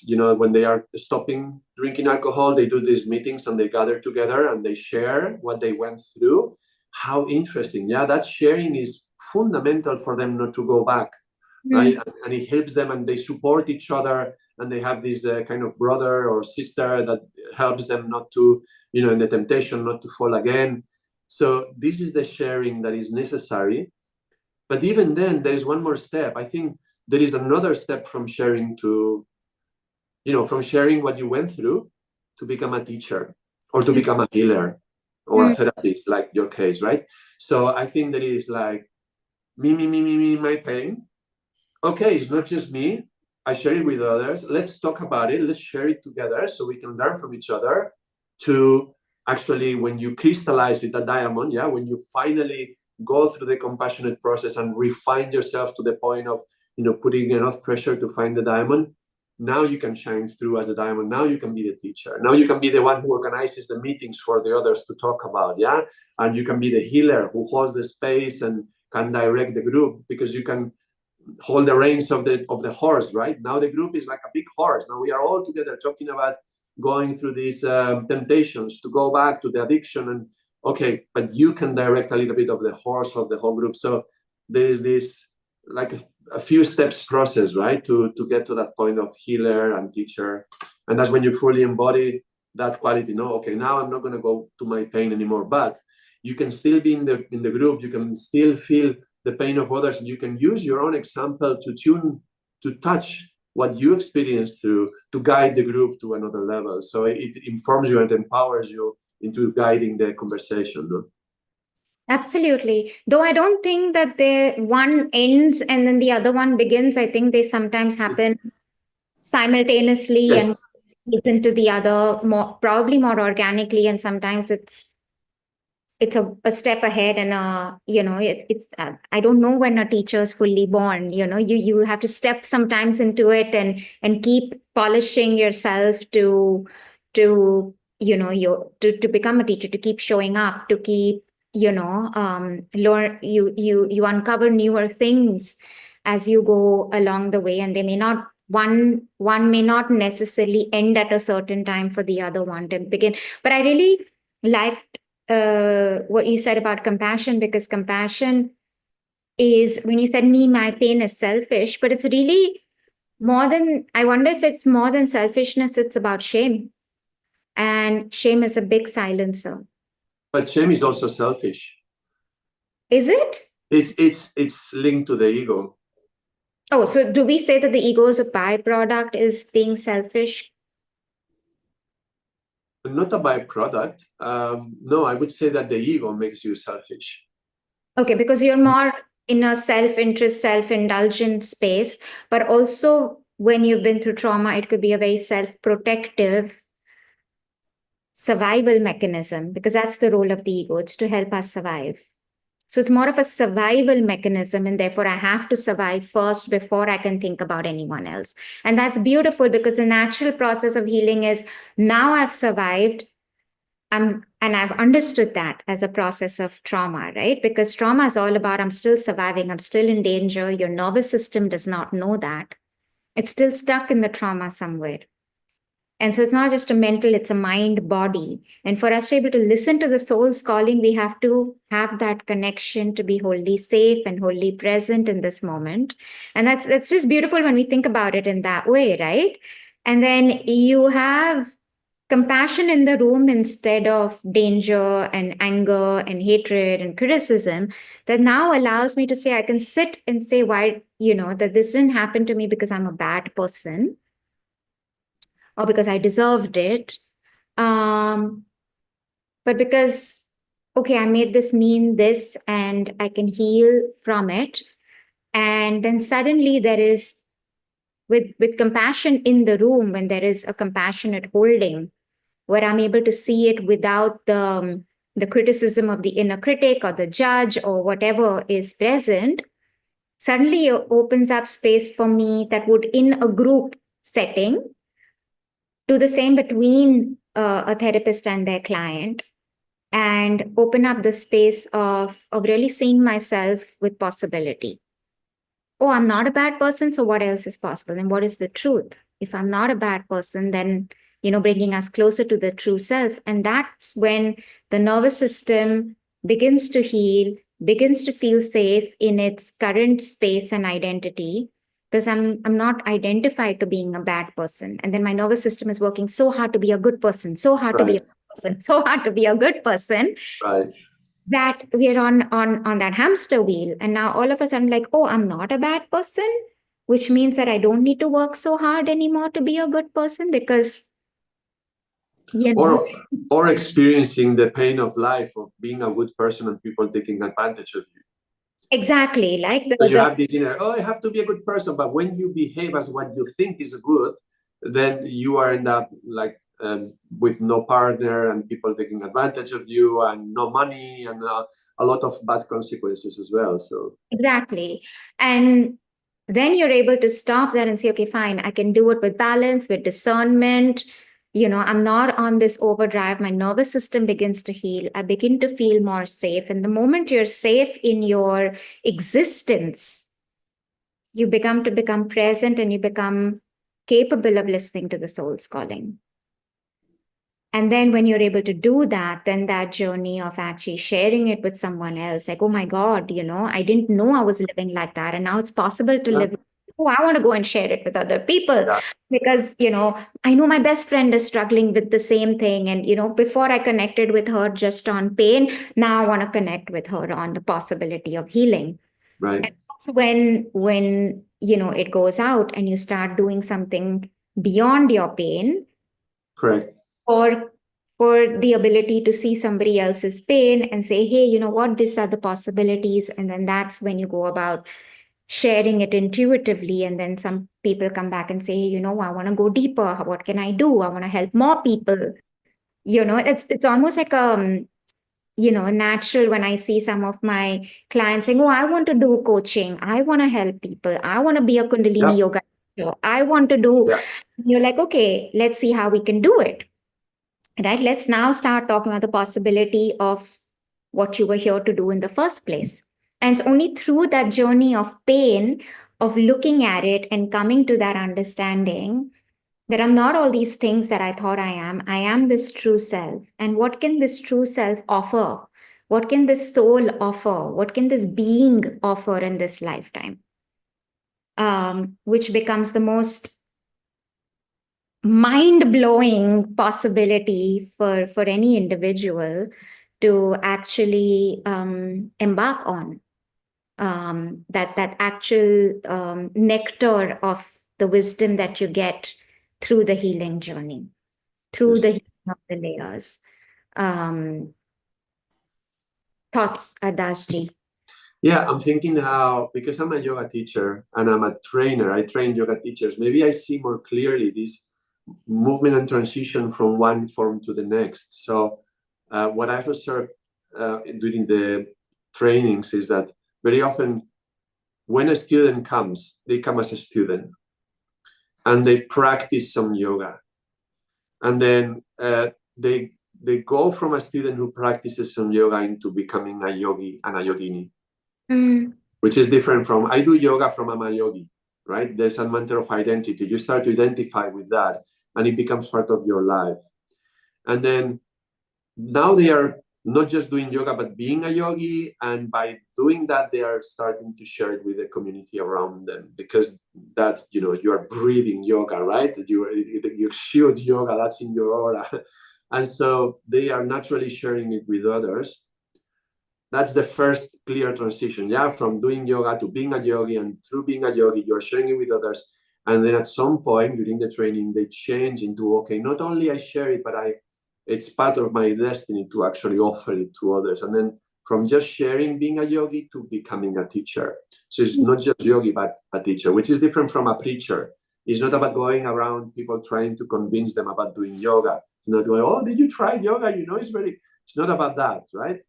when they are stopping drinking alcohol, they do these meetings and they gather together and they share what they went through. How interesting. Yeah, that sharing is fundamental for them not to go back, right? And it helps them, and they support each other, and they have this kind of brother or sister that helps them not to, in the temptation, not to fall again. So this is the sharing that is necessary. But even then, there is one more step. I think there is another step from sharing to, from sharing what you went through to become a teacher or to become a healer or a therapist, like your case, right? So I think there is like me, my pain. Okay, it's not just me. I share it with others. Let's talk about it. Let's share it together so we can learn from each other. To actually, when you crystallize it, a diamond, yeah, when you finally go through the compassionate process and refine yourself to the point of, putting enough pressure to find the diamond, now you can shine through as a diamond. Now you can be the teacher. Now you can be the one who organizes the meetings for the others to talk about, yeah? And you can be the healer who holds the space and can direct the group, because you can hold the reins of the horse, right? Now the group is like a big horse. Now we are all together talking about going through these temptations to go back to the addiction, and okay, but you can direct a little bit of the horse of the whole group. So there is this like a few steps process, right, to get to that point of healer and teacher. And that's when you fully embody that quality. No, okay, now I'm not going to go to my pain anymore, but you can still be in the group. You can still feel the pain of others, and you can use your own example to touch what you experience through, to guide the group to another level. So it informs you and empowers you into guiding the conversation. No? Absolutely. Though I don't think that the one ends and then the other one begins. I think they sometimes happen simultaneously and Yes. leads into the other probably more organically, and sometimes it's a step ahead, and it's I don't know when a teacher is fully born. You have to step sometimes into it and keep polishing yourself to to become a teacher, to keep showing up, to keep learn. You uncover newer things as you go along the way, and they may not one may not necessarily end at a certain time for the other one to begin. But I really liked what you said about compassion, because compassion is, when you said me, my pain is selfish, but it's really more than, I wonder if it's more than selfishness, it's about shame. And shame is a big silencer. But shame is also selfish. Is it? It's linked to the ego. Oh, so do we say that the ego is a byproduct, is being selfish? Not a byproduct. No, I would say that the ego makes you selfish. Okay, because you're more in a self-interest, self-indulgent space, but also when you've been through trauma, it could be a very self-protective survival mechanism, because that's the role of the ego. It's to help us survive. So it's more of a survival mechanism, and therefore I have to survive first before I can think about anyone else. And that's beautiful, because the natural process of healing is, now I've survived, and I've understood that as a process of trauma, right? Because trauma is all about, I'm still surviving, I'm still in danger. Your nervous system does not know that. It's still stuck in the trauma somewhere. And so it's not just a mental, it's a mind body. And for us to be able to listen to the soul's calling, we have to have that connection to be wholly safe and wholly present in this moment. And that's just beautiful when we think about it in that way, right? And then you have compassion in the room instead of danger and anger and hatred and criticism, that now allows me to say, I can sit and say, why, that this didn't happen to me because I'm a bad person, or because I deserved it. But because, okay, I made this mean this and I can heal from it. And then suddenly there is, with compassion in the room, when there is a compassionate holding, where I'm able to see it without the criticism of the inner critic or the judge or whatever is present, suddenly it opens up space for me that would, in a group setting, do the same between a therapist and their client, and open up the space of really seeing myself with possibility. Oh, I'm not a bad person, so what else is possible? And what is the truth? If I'm not a bad person, then, bringing us closer to the true self. And that's when the nervous system begins to heal, begins to feel safe in its current space and identity, because I'm not identified to being a bad person. And then my nervous system is working so hard to be a good person, so hard to be a good person, so hard to be a good person. Right. that we're on that hamster wheel, and now all of a sudden, like, oh, I'm not a bad person, which means that I don't need to work so hard anymore to be a good person, because you know or or experiencing the pain of life of being a good person and people taking advantage of you. exactly, like So you the have this inner, oh, I have to be a good person, but when you behave as what you think is good, then you are end up like with no partner and people taking advantage of you and no money and a lot of bad consequences as well. So exactly. And then you're able to stop that and say, okay, fine, I can do it with balance, with discernment. I'm not on this overdrive. My nervous system begins to heal. I begin to feel more safe. And the moment you're safe in your existence, you become present, and you become capable of listening to the soul's calling. And then when you're able to do that, then that journey of actually sharing it with someone else, like, oh my God, I didn't know I was living like that. And now it's possible to yeah, live. Oh, I want to go and share it with other people, yeah, because, I know my best friend is struggling with the same thing. And, before I connected with her just on pain, now I want to connect with her on the possibility of healing. right, And that's when it goes out and you start doing something beyond your pain, correct, or for the ability to see somebody else's pain and say, hey, you know what, these are the possibilities. And then that's when you go about sharing it intuitively. And then some people come back and say, hey, I want to go deeper. What can I do? I want to help more people. It's almost like natural when I see some of my clients saying, oh, I want to do coaching. I want to help people. I want to be a Kundalini yeah, yoga teacher. I want to do, yeah, you're like, okay, let's see how we can do it. Right? Let's now start talking about the possibility of what you were here to do in the first place. And it's only through that journey of pain, of looking at it and coming to that understanding that I'm not all these things that I thought I am. I am this true self. And what can this true self offer? What can this soul offer? What can this being offer in this lifetime? Which becomes the most mind-blowing possibility for any individual to actually embark on, that actual nectar of the wisdom that you get through the healing journey, through yes. the healing of the layers. um, Thoughts, Ardasji? Yeah, I'm thinking how, because I'm a yoga teacher and I'm a trainer, I train yoga teachers, maybe I see more clearly this movement and transition from one form to the next. So, what I've observed during the trainings is that very often when a student comes, they come as a student and they practice some yoga. And then they go from a student who practices some yoga into becoming a yogi and a yogini, Mm. which is different from I do yoga from I'm a yogi, right? There's a matter of identity. You start to identify with that and it becomes part of your life. And then now they are not just doing yoga, but being a yogi. And by doing that, they are starting to share it with the community around them, because that, you are breathing yoga, right? You exude yoga, that's in your aura. And so they are naturally sharing it with others. That's the first clear transition, yeah, from doing yoga to being a yogi, and through being a yogi, you're sharing it with others. And then at some point during the training, they change into, okay, not only I share it, but it's part of my destiny to actually offer it to others. And then from just sharing being a yogi to becoming a teacher. So it's not just yogi, but a teacher, which is different from a preacher. It's not about going around people trying to convince them about doing yoga. It's not going, oh, did you try yoga? It's not about that, right?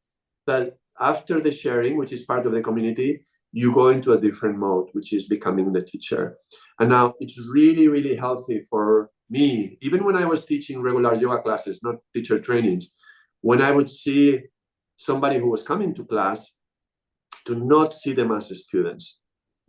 But after the sharing, which is part of the community, you go into a different mode, which is becoming the teacher. And now it's really, really healthy for me, even when I was teaching regular yoga classes, not teacher trainings, when I would see somebody who was coming to class, to not see them as students.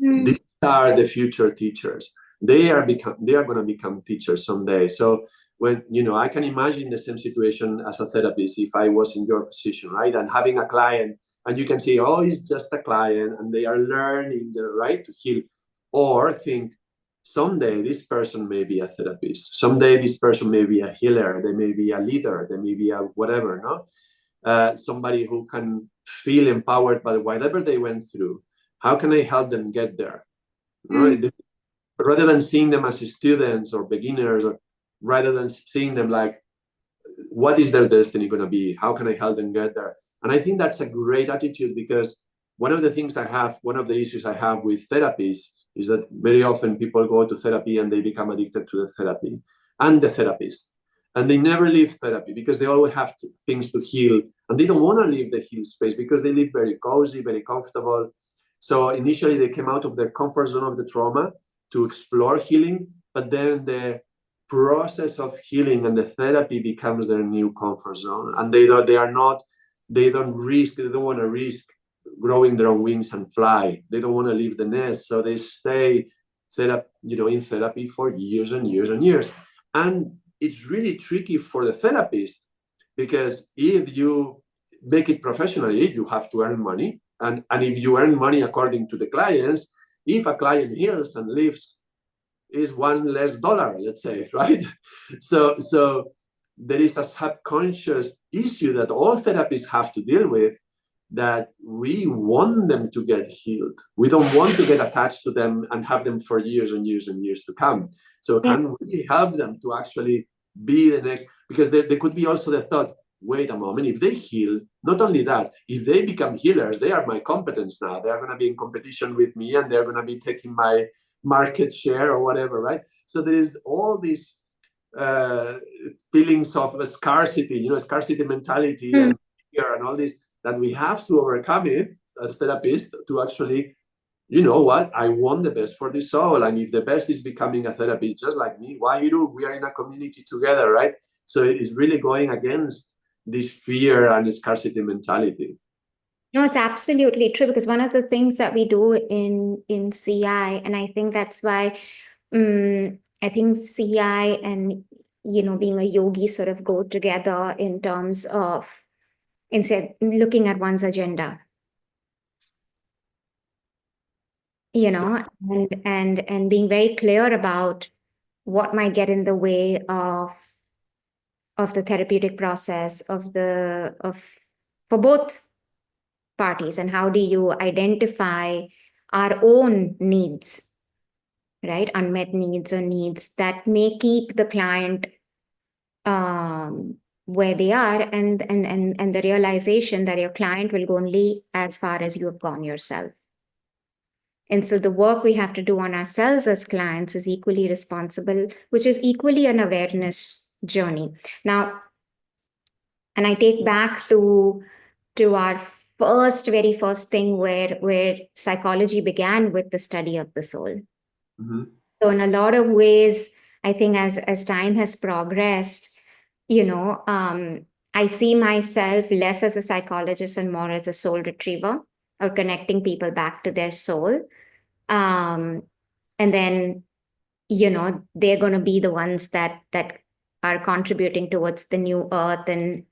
Mm. These are the future teachers. They are going to become teachers someday. So when, I can imagine the same situation as a therapist if I was in your position, right? And having a client, and you can say, oh, it's just a client and they are learning the right to heal. Or think, someday this person may be a therapist. Someday this person may be a healer. They may be a leader. They may be a whatever, no? Somebody who can feel empowered by whatever they went through. How can I help them get there? Right? Rather than seeing them as students or beginners, or rather than seeing them like, what is their destiny going to be? How can I help them get there? And I think that's a great attitude, because one of the issues I have with therapies is that very often people go to therapy and they become addicted to the therapy and the therapist. And they never leave therapy because they always have things to heal. And they don't want to leave the heal space because they live very cozy, very comfortable. So initially they came out of their comfort zone of the trauma to explore healing, but then the process of healing and the therapy becomes their new comfort zone, and they don't want to risk growing their own wings and fly. They don't want to leave the nest, so they stay in therapy for years and years and years. And it's really tricky for the therapist, because if you make it professionally, you have to earn money, and if you earn money according to the clients, if a client heals and leaves, is one less dollar, let's say, right? So there is a subconscious issue that all therapists have to deal with, that we want them to get healed. We don't want to get attached to them and have them for years and years and years to come. So can we help them to actually be the next? Because there could be also the thought, wait a moment, if they heal, not only that, if they become healers, they are my competence now. They're going to be in competition with me, and they're going to be taking my market share or whatever, right? So there is all these feelings of scarcity, scarcity mentality and fear and all this, that we have to overcome it as therapists to actually, I want the best for the soul. And if the best is becoming a therapist just like me, why do we are in a community together, right? So it's really going against this fear and scarcity mentality. No, it's absolutely true, because one of the things that we do in CI, and I think that's why I think CI and being a yogi sort of go together in terms of instead looking at one's agenda, and being very clear about what might get in the way of the therapeutic process for both parties, and how do you identify our own needs, right? Unmet needs or needs that may keep the client where they are, and the realization that your client will go only as far as you have gone yourself. And so the work we have to do on ourselves as clients is equally responsible, which is equally an awareness journey. Now, and I take back to our very first thing where psychology began with the study of the soul. Mm-hmm. So in a lot of ways, I think as time has progressed, I see myself less as a psychologist and more as a soul retriever, or connecting people back to their soul. And then, they're going to be the ones that are contributing towards the new earth and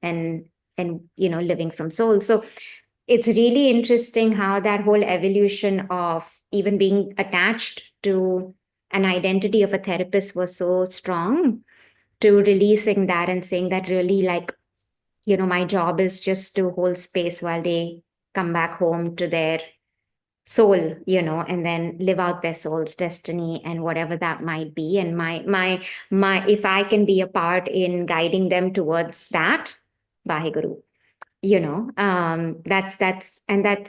living from soul. So it's really interesting how that whole evolution of even being attached to an identity of a therapist was so strong, to releasing that and saying that really, like, my job is just to hold space while they come back home to their soul, and then live out their soul's destiny and whatever that might be. And my if I can be a part in guiding them towards that, Vaheguru, that's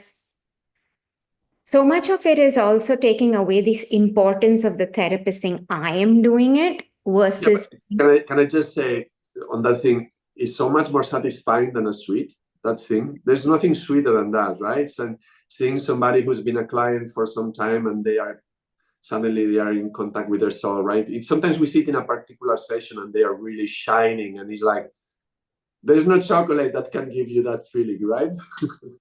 so much of it is also taking away this importance of the therapist saying, I am doing it, versus. Can I just say on that thing, is so much more satisfying than a sweet, that thing. There's nothing sweeter than that, right? And seeing somebody who's been a client for some time and suddenly they are in contact with their soul, right? Sometimes we sit in a particular session and they are really shining, and it's like, there's no chocolate that can give you that feeling, right?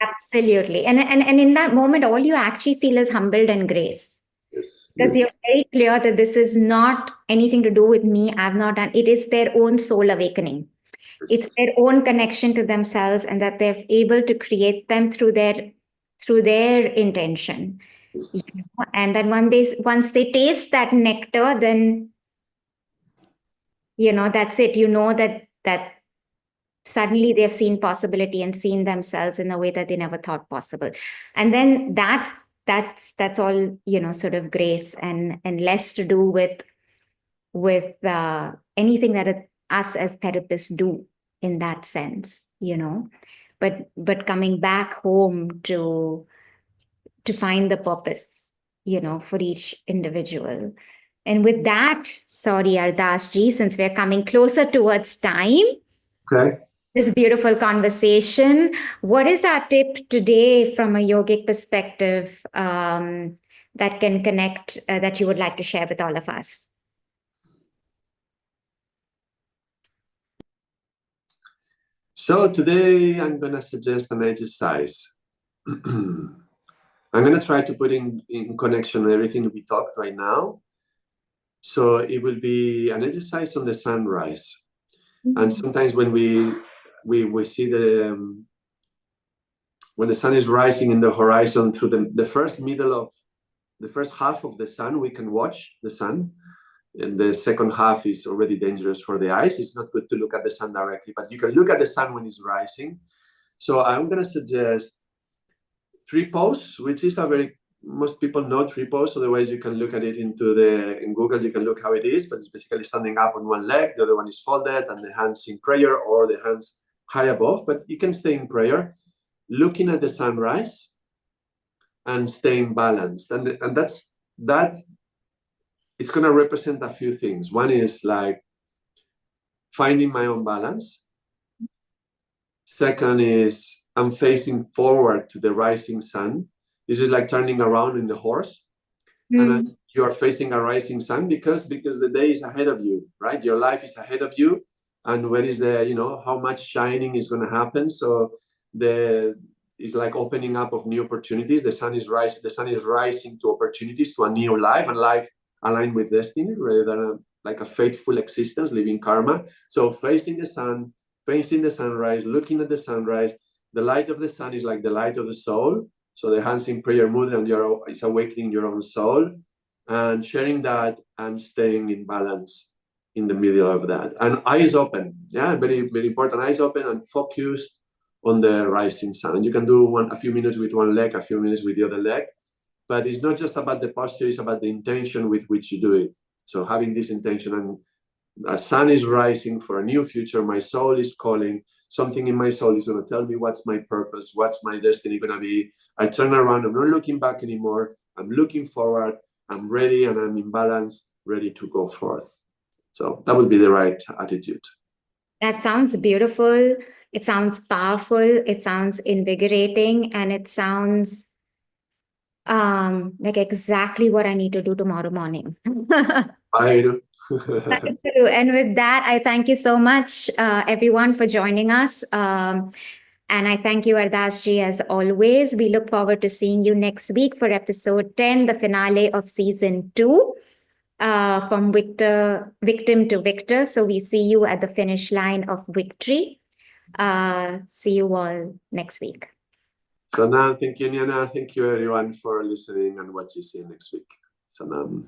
Absolutely. And in that moment, all you actually feel is humbled and grace. Yes. Because you're very clear that this is not anything to do with me. I've not done it. Is their own soul awakening. Yes. It's their own connection to themselves, and that they're able to create them through their intention. Yes. And then once they taste that nectar, then that's it. That Suddenly they've seen possibility and seen themselves in a way that they never thought possible. And then that's all, sort of grace and less to do with anything that us as therapists do in that sense, but coming back home to find the purpose, for each individual. And with that, sorry, Ardaas ji, since we're coming closer towards time, Okay. this beautiful conversation, what is our tip today from a yogic perspective that can connect, that you would like to share with all of us? So today I'm going to suggest an exercise. I'm going to try to put in connection everything we talked right now. So it will be an exercise on the sunrise. And sometimes when we see when the sun is rising in the horizon through the first half of the sun, we can watch the sun. And the second half is already dangerous for the eyes. It's not good to look at the sun directly, but you can look at the sun when it's rising. So I'm going to suggest tree pose, which is most people know tree pose. Otherwise, you can look at it in Google. You can look how it is, but it's basically standing up on one leg, the other one is folded, and the hands in prayer or the hands high above. But you can stay in prayer, looking at the sunrise, and staying balanced. And that. It's going to represent a few things. One is like finding my own balance. Second is I'm facing forward to the rising sun. This is like turning around in the horse. And you are facing a rising sun because the day is ahead of you, right? Your life is ahead of you. And where is how much shining is going to happen? So it's like opening up of new opportunities. The sun is rising to opportunities, to a new life, and life aligned with destiny rather than like a fateful existence, living karma. So facing the sun, facing the sunrise, looking at the sunrise, the light of the sun is like the light of the soul. So the hands in prayer mudra, and it's awakening your own soul, and sharing that and staying in balance in the middle of that. And eyes open, yeah, very, very important. Eyes open and focus on the rising sun. And you can do a few minutes with one leg, a few minutes with the other leg. But it's not just about the posture, it's about the intention with which you do it. So having this intention, and a sun is rising for a new future, my soul is calling, something in my soul is going to tell me what's my purpose, what's my destiny going to be. I turn around, I'm not looking back anymore, I'm looking forward, I'm ready, and I'm in balance, ready to go forth. So that would be the right attitude. That sounds beautiful. It sounds powerful. It sounds invigorating, and it sounds like exactly what I need to do tomorrow morning. I do. And with that, I thank you so much, everyone, for joining us. And I thank you, Ardaas ji, as always. We look forward to seeing you next week for episode 10, the finale of season 2, from victim to victor. So we see you at the finish line of victory. See you all next week. So now, thank you, Nyana. Thank you, everyone, for listening, and what you see next week. So now.